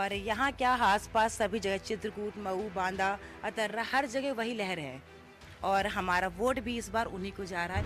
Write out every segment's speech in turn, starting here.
और यहाँ क्या आस पास सभी जगह चित्रकूट, मऊ, बांदा, अतर्रा हर जगह वही लहर है और हमारा वोट भी इस बार उन्हीं को जा रहा है।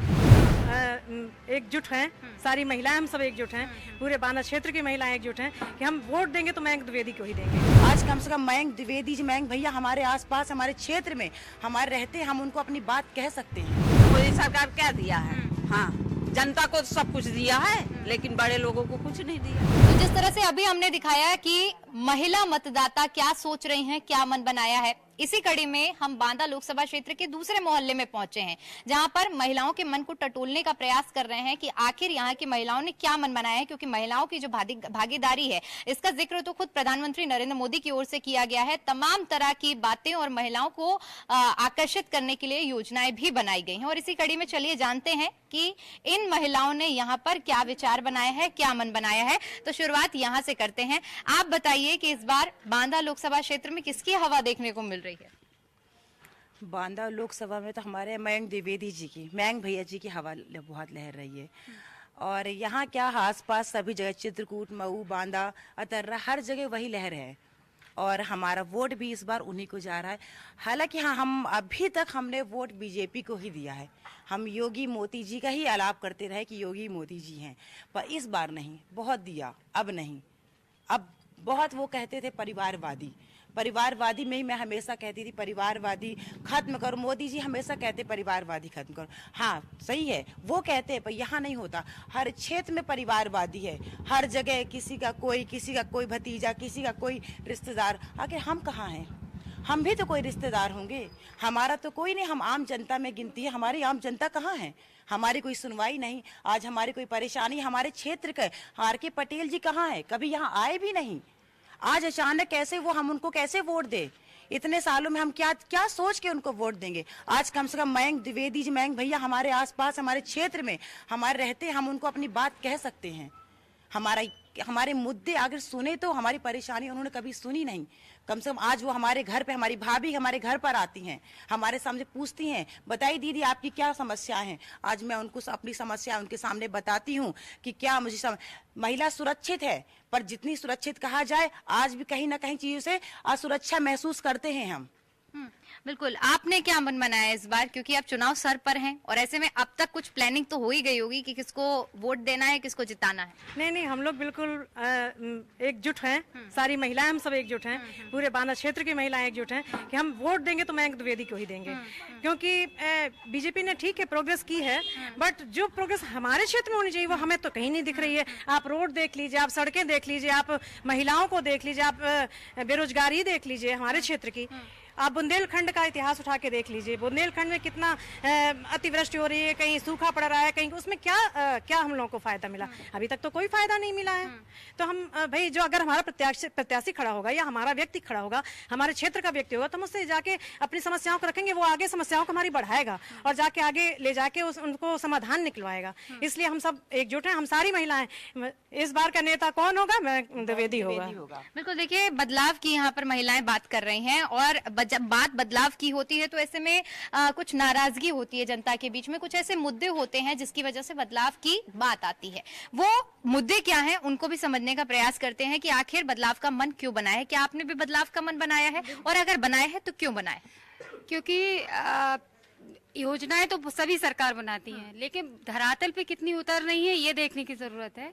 एकजुट हैं, सारी महिलाएं हम सब एकजुट हैं, पूरे बांदा क्षेत्र की महिलाएं एकजुट हैं कि हम वोट देंगे तो मयंक द्विवेदी को ही देंगे। आज कम से कम मयंक द्विवेदी जी, मयंक भैया हमारे आसपास हमारे क्षेत्र में हमारे रहते, हम उनको अपनी बात कह सकते हैं। मोदी सरकार क्या दिया है? हाँ, जनता को सब कुछ दिया है लेकिन बड़े लोगों को कुछ नहीं दिया। तो जिस तरह से अभी हमने दिखाया है कि महिला मतदाता क्या सोच रही हैं, क्या मन बनाया है, इसी कड़ी में हम बांदा लोकसभा क्षेत्र के दूसरे मोहल्ले में पहुंचे हैं, जहां पर महिलाओं के मन को टटोलने का प्रयास कर रहे हैं कि आखिर यहां की महिलाओं ने क्या मन बनाया है। क्योंकि महिलाओं की जो भागीदारी है, इसका जिक्र तो खुद प्रधानमंत्री नरेंद्र मोदी की ओर से किया गया है। तमाम तरह की बातें और महिलाओं को आकर्षित करने के लिए योजनाएं भी बनाई गई हैं। और इसी कड़ी में चलिए जानते हैं कि इन महिलाओं ने यहाँ पर क्या विचार बनाया है, क्या मन बनाया है। तो शुरुआत यहाँ से करते हैं। आप बताइए कि इस बार बांदा लोकसभा क्षेत्र में किसकी हवा देखने को मिल रही है? बांदा लोकसभा में तो हमारे मयंक द्विवेदी जी की, मयंक भैया जी की हवा बहुत लहर रही है। और यहाँ क्या आसपास सभी जगह चित्रकूट, मऊ, बांदा, अतर्रा हर जगह वही लहर है और हमारा वोट भी इस बार उन्हीं को जा रहा है। हालांकि हाँ, हम अभी तक हमने वोट बीजेपी को ही दिया है। हम योगी मोदी जी का ही आलाप करते रहे कि योगी मोदी जी हैं, पर इस बार नहीं, बहुत दिया, अब नहीं। अब बहुत वो कहते थे परिवारवादी में ही मैं हमेशा कहती थी परिवारवादी खत्म करो। मोदी जी हमेशा कहते परिवारवादी खत्म करो। हाँ सही है, वो कहते हैं, पर यहाँ नहीं होता। हर क्षेत्र में परिवारवादी है, हर जगह किसी का कोई भतीजा, किसी का कोई रिश्तेदार। आखिर हम कहाँ हैं? हम भी तो कोई रिश्तेदार होंगे। हमारा तो कोई नहीं, हम आम जनता में गिनती है। हमारी आम जनता कहाँ है? हमारी कोई सुनवाई नहीं। आज हमारी कोई परेशानी हमारे क्षेत्र का, R.K. पटेल जी कहाँ है? कभी यहाँ आए भी नहीं। आज अचानक कैसे हम उनको कैसे वोट दे? इतने सालों में हम क्या सोच के उनको वोट देंगे? आज कम से कम मयंक द्विवेदी जी, मयंक भैया हमारे आसपास हमारे क्षेत्र में हमारे रहते, हम उनको अपनी बात कह सकते हैं। हमारे मुद्दे अगर सुने तो हमारी परेशानी उन्होंने कभी सुनी नहीं। कम से कम आज वो हमारे घर पे, हमारी भाभी हमारे घर पर आती हैं, हमारे सामने पूछती हैं, बताइए दीदी आपकी क्या समस्याएं हैं। आज मैं उनको अपनी समस्या उनके सामने बताती हूँ कि क्या मुझे महिला सुरक्षित है, पर जितनी सुरक्षित कहा जाए आज भी कहीं ना कहीं चीजों से असुरक्षा महसूस करते हैं हम। बिल्कुल। आपने क्या मन बनाया इस बार, क्योंकि आप चुनाव सर पर हैं और ऐसे में अब तक कुछ प्लानिंग तो हो ही गई होगी कि किसको वोट देना है, किसको जिताना है? नहीं, हम लोग बिल्कुल एकजुट हैं, सारी महिलाएं हम सब एकजुट हैं, पूरे बांदा क्षेत्र की महिलाएं एकजुट हैं कि हम वोट देंगे तो मयंक द्विवेदी को ही देंगे। क्योंकि बीजेपी ने ठीक है प्रोग्रेस की है, बट जो प्रोग्रेस हमारे क्षेत्र में होनी चाहिए वो हमें तो कहीं नहीं दिख रही है। आप रोड देख लीजिए, आप सड़कें देख लीजिए, आप महिलाओं को देख लीजिए, आप बेरोजगारी देख लीजिए हमारे क्षेत्र की। आप बुंदेलखंड का इतिहास उठा के देख लीजिए, बुंदेलखंड में कितना अतिवृष्टि हो रही है, कहीं सूखा पड़ रहा है, कहीं उसमें क्या हम लोगों को फायदा मिला? अभी तक तो कोई फायदा नहीं मिला है। तो हम भाई, जो अगर हमारा प्रत्याशी खड़ा होगा या हमारा व्यक्ति खड़ा होगा, हमारे क्षेत्र का व्यक्ति होगा, तो हम उससे जाके अपनी समस्याओं को रखेंगे, वो आगे समस्याओं को हमारी बढ़ाएगा और जाके आगे ले जाके उनको समाधान निकलवाएगा। इसलिए हम सब एकजुट हैं, हम सारी महिलाएं। इस बार का नेता कौन होगा? मयंक द्विवेदी होगा। बिल्कुल। देखिए, बदलाव की यहाँ पर महिलाएं बात कर रही हैं और जब बात बदलाव की होती है तो ऐसे में कुछ नाराजगी होती है जनता के बीच में, कुछ ऐसे मुद्दे होते हैं जिसकी वजह से बदलाव की बात आती है। वो मुद्दे क्या हैं उनको भी समझने का प्रयास करते हैं कि आखिर बदलाव का मन क्यों बनाया है। क्या आपने भी बदलाव का मन बनाया है, और अगर बनाया है तो क्यों बनाया? क्योंकि योजनाएं तो सभी सरकार बनाती हैं, लेकिन धरातल पे कितनी उतर रही है ये देखने की जरूरत है।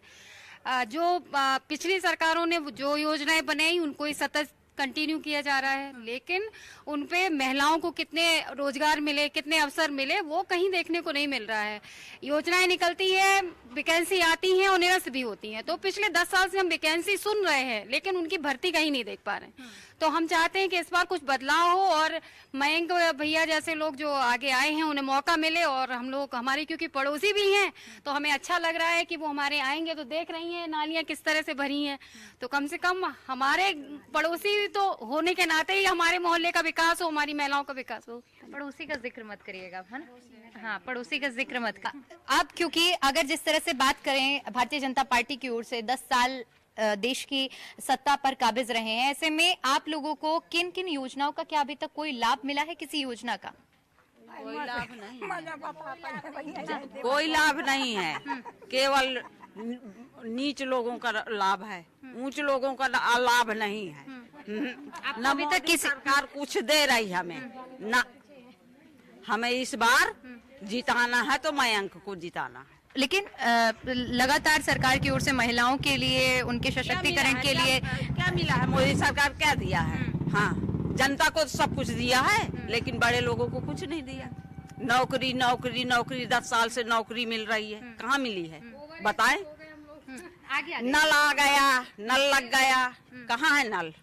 जो पिछली सरकारों ने जो योजनाएं बनाई उनको ही सतत कंटिन्यू किया जा रहा है, लेकिन उनपे महिलाओं को कितने रोजगार मिले, कितने अवसर मिले, वो कहीं देखने को नहीं मिल रहा है। योजनाएं निकलती है, वैकेंसी आती हैं और निरस्त भी होती हैं। तो पिछले 10 साल से हम वैकेंसी सुन रहे हैं लेकिन उनकी भर्ती कहीं नहीं देख पा रहे हैं। तो हम चाहते हैं कि इस बार कुछ बदलाव हो और मयंक भैया जैसे लोग जो आगे आए हैं उन्हें मौका मिले। और हम लोग हमारे क्योंकि पड़ोसी भी हैं तो हमें अच्छा लग रहा है कि वो हमारे आएंगे। तो देख रही हैं नालियां किस तरह से भरी हैं, तो कम से कम हमारे पड़ोसी तो होने के नाते ही हमारे मोहल्ले का विकास हो, हमारी महिलाओं का विकास हो। पड़ोसी का जिक्र मत करिएगा, है ना? हाँ, पड़ोसी का जिक्र मत कर। अब क्योंकि अगर जिस तरह से बात करें, भारतीय जनता पार्टी की ओर से 10 साल देश की सत्ता पर काबिज रहे हैं, ऐसे में आप लोगों को किन किन योजनाओं का क्या अभी तक कोई लाभ मिला है? किसी योजना का कोई लाभ नहीं है, कोई लाभ नहीं है। केवल नीच लोगों का लाभ है, ऊंच लोगों का लाभ नहीं है। आपको न अभी तक मोदी सरकार कुछ दे रही हमें ना। हमें इस बार जिताना है तो मयंक को जिताना है। लेकिन लगातार सरकार की ओर से महिलाओं के लिए, उनके सशक्तिकरण के लिए क्या मिला है? मोदी सरकार क्या दिया है? हाँ, जनता को सब कुछ दिया है, लेकिन बड़े लोगों को कुछ नहीं दिया। नौकरी नौकरी नौकरी, 10 साल से नौकरी मिल रही है, कहाँ मिली है बताएं? आगे नल आ गया, नल लग गया, कहाँ है नल?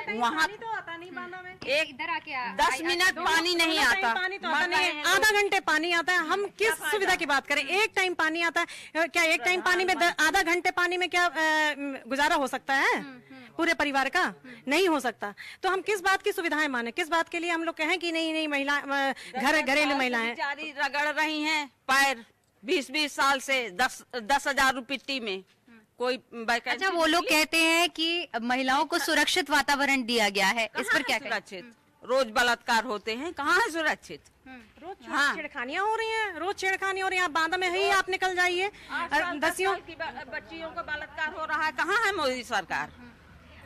वहाँ तो आता नहीं बांधा में, एक इधर आके 10 मिनट पानी नहीं आता। पानी तो आता नहीं है, आधा घंटे पानी आता है। हम किस सुविधा की बात करें? एक टाइम पानी आता है क्या? एक टाइम पानी में आधा घंटे पानी में क्या गुजारा हो सकता है पूरे परिवार का? नहीं हो सकता। तो हम किस बात की सुविधाएं माने? किस बात के लिए हम लोग कहें कि नहीं नहीं महिला घरेलू महिलाएं जारी रगड़ रही हैं पैर 20-20 साल से 10,000 रुपये में कोई वैकेंसी। अच्छा, वो लोग कहते हैं कि महिलाओं को सुरक्षित वातावरण दिया गया है, इस पर क्या कहें? सुरक्षित? रोज बलात्कार होते हैं, कहाँ है सुरक्षित? रोज हाँ। छेड़खानियां हो रही हैं, रोज छेड़खानी हो रही है। आप बांधा में ही आप निकल जाइए, 10 साल की बच्चियों का बलात्कार हो रहा है, कहाँ है मोदी सरकार?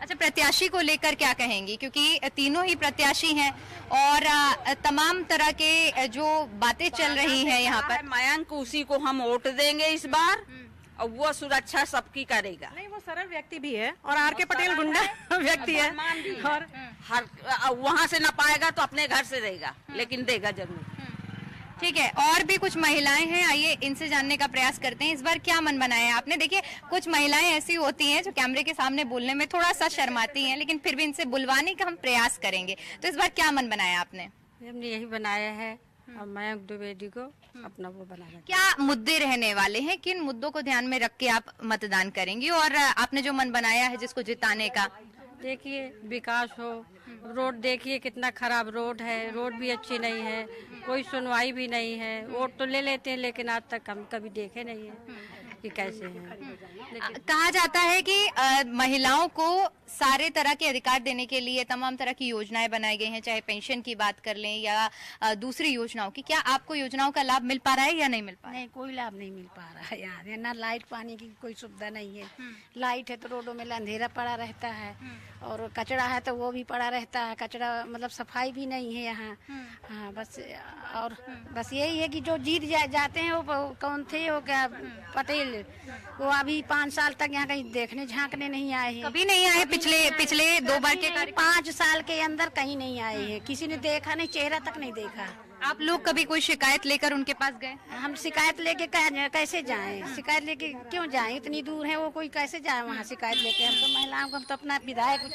अच्छा, प्रत्याशी को लेकर क्या कहेंगी? क्योंकि तीनों ही प्रत्याशी हैं और तमाम तरह के जो बातें चल रही हैं यहाँ पर। मयंक, उसी को हम वोट देंगे इस बार, और वो सुरक्षा सबकी करेगा। नहीं, वो सरल व्यक्ति भी है और आर.के. पटेल गुंडा व्यक्ति है। और हर वहाँ से न पाएगा तो अपने घर से देगा, लेकिन देगा जरूर। ठीक है, और भी कुछ महिलाएं हैं, आइए इनसे जानने का प्रयास करते हैं। इस बार क्या मन बनाया है आपने? देखिए, कुछ महिलाएं ऐसी होती हैं जो कैमरे के सामने बोलने में थोड़ा सा शर्माती हैं, लेकिन फिर भी इनसे बुलवाने का हम प्रयास करेंगे। तो इस बार क्या मन बनाया आपने? हमने यही बनाया है और मयंक द्विवेदी को अपना वो बनाना। क्या मुद्दे रहने वाले हैं? किन मुद्दों को ध्यान में रख के आप मतदान करेंगी? और आपने जो मन बनाया है जिसको जिताने का? देखिए, विकास हो। रोड देखिए कितना खराब रोड है, रोड भी अच्छी नहीं है, कोई सुनवाई भी नहीं है। वोट तो ले लेते हैं, लेकिन आज तक हम कभी देखे नहीं है कि कैसे हैं। कहा जाता है कि महिलाओं को सारे तरह के अधिकार देने के लिए तमाम तरह की योजनाएं बनाई गई हैं, चाहे पेंशन की बात कर लें या दूसरी योजनाओं की। क्या आपको योजनाओं का लाभ मिल पा रहा है या नहीं मिल पा रहा है? नहीं, कोई लाभ नहीं मिल पा रहा है यार। है ना, लाइट पानी की कोई सुविधा नहीं है। लाइट है तो रोडों में अंधेरा पड़ा रहता है, और कचरा है तो वो भी पड़ा रहता है। कचरा मतलब सफाई भी नहीं है यहाँ। हाँ, बस। और बस यही है कि जो जीत जाते हैं वो कौन थे, वो क्या पटेल, वो अभी 5 साल तक यहाँ कहीं देखने झांकने नहीं आए हैं। कभी नहीं आए? पिछले 2 बार के 5 साल के अंदर कहीं नहीं आए हैं, किसी ने देखा नहीं, चेहरा तक नहीं देखा। आप लोग कभी कोई शिकायत लेकर उनके पास गए? हम शिकायत लेके कैसे जाएं? शिकायत लेके क्यों जाएं? इतनी दूर है वो, कोई कैसे जाए वहाँ शिकायत लेके? हम तो महिलाओं को, हम तो अपना विधायक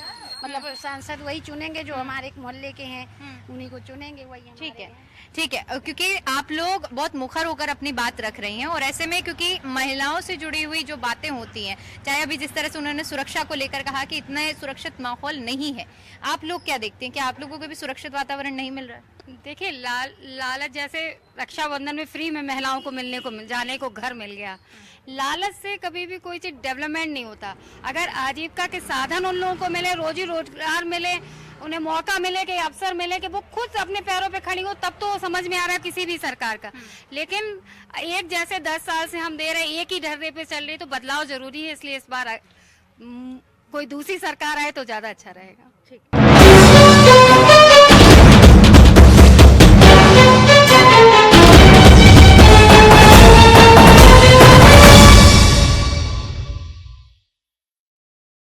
मतलब सांसद वही चुनेंगे जो हमारे एक मोहल्ले के हैं, उन्हीं को चुनेंगे, वही। ठीक है, ठीक है, क्योंकि आप लोग बहुत मुखर होकर अपनी बात रख रही हैं, और ऐसे में क्योंकि महिलाओं से जुड़ी हुई जो बातें होती हैं, चाहे अभी जिस तरह से उन्होंने सुरक्षा को लेकर कहा कि इतना सुरक्षित माहौल नहीं है, आप लोग क्या देखते हैं? क्या आप लोगों को भी सुरक्षित वातावरण नहीं मिल रहा है? देखिए, लालच, जैसे रक्षाबंधन में फ्री में महिलाओं को जाने को घर मिल गया। लालच से कभी भी कोई चीज डेवलपमेंट नहीं होता। अगर आजीविका के साधन उन लोगों को मिले, रोजी रोजगार मिले, उन्हें मौका मिले, कि अवसर मिले कि वो खुद अपने पैरों पे खड़ी हो, तब तो समझ में आ रहा है किसी भी सरकार का। लेकिन एक जैसे 10 साल से हम दे रहे, एक ही ढर्रे पे चल रही, तो बदलाव जरूरी है। इसलिए इस बार कोई दूसरी सरकार आए तो ज्यादा अच्छा रहेगा।